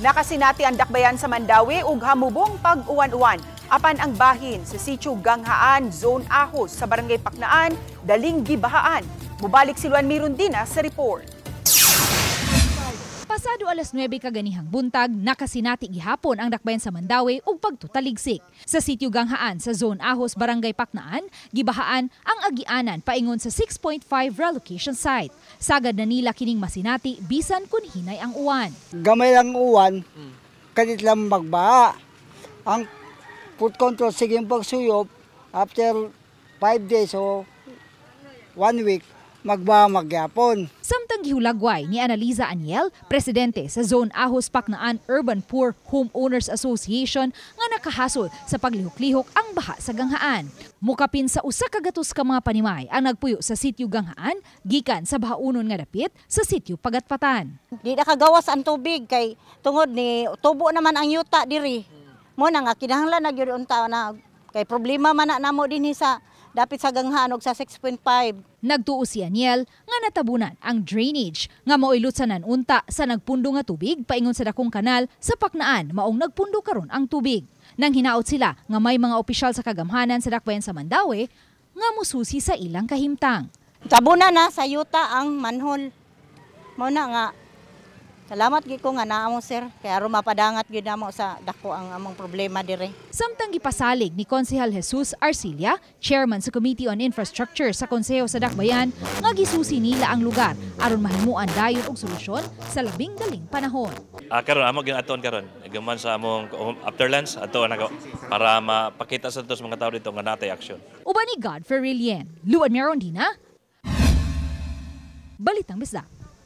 Nakasinati ang dakbayan sa Mandawi ug hamubong pag-uwan-uwan. Apan ang bahin sa Sitio Ganghaan, Zone Ahos sa Barangay Paknaan, daling gibahaan. Mubalik si Luan Mirundina sa report. Pasado alas 9 kaganihang buntag, nakasinati gihapon ang dakbayan sa Mandawi ug pagtutaligsik. Sa Sitio Ganghaan sa Zone Ahos, Barangay Paknaan, gibahaan ang agianan paingon sa 6.5 relocation site. Sagad na nila kining masinati bisan kun hinay ang uwan. Gamay lang uwan, kadit lang magbaha. Ang food control sige pagsuyop after 5 days o 1 week magbaha magyapon. Samtang gihulagway ni Analiza Aniel, presidente sa Zone Ahos Paknaan Urban Poor Homeowners Association nga nakahasol sa paglihok-lihok ang baha sa Ganghaan. Mukapin sa usa ka gatos ka mga panimay ang nagpuyo sa Sitio Ganghaan gikan sa bahaunon nga dapit sa Sitio Pagatpatan. Di na kagawas ang tubig kay tungod ni tubo naman ang yuta diri. Mo na nga kinahanglan na gyud unta na kay problema man na namo dinhi sa dapit sa Ganghaan og sa 6.5. Nagtuo si Aniel nga natabunan ang drainage nga moilutsanan unta sa nagpundo nga tubig paingon sa dakong kanal sa Paknaan maong nagpundo karon ang tubig. Nang hinaot sila nga may mga opisyal sa kagamhanan sa dakbayan sa Mandawi nga mususi sa ilang kahimtang. Tabunan na sa yuta ang manhole. Mo na nga salamat gid ko nga naamo sir kay aron mapadangat gyud namo sa dako ang among problema dire. Samtang gipasalig ni Konsehal Jesus Arcilia, chairman sa Committee on Infrastructure sa Konseho sa Dakbayan, nga gisusi nila ang lugar aron mahimuan dayon og solusyon sa labing daling panahon. Karon amo ginaton karon gaman sa among afterlands ato para mapakita sa tos mga tawo dito nga natay aksyon. Uban ni Godfrey Rilien, Luan Mirundina, Balitang Bisdak.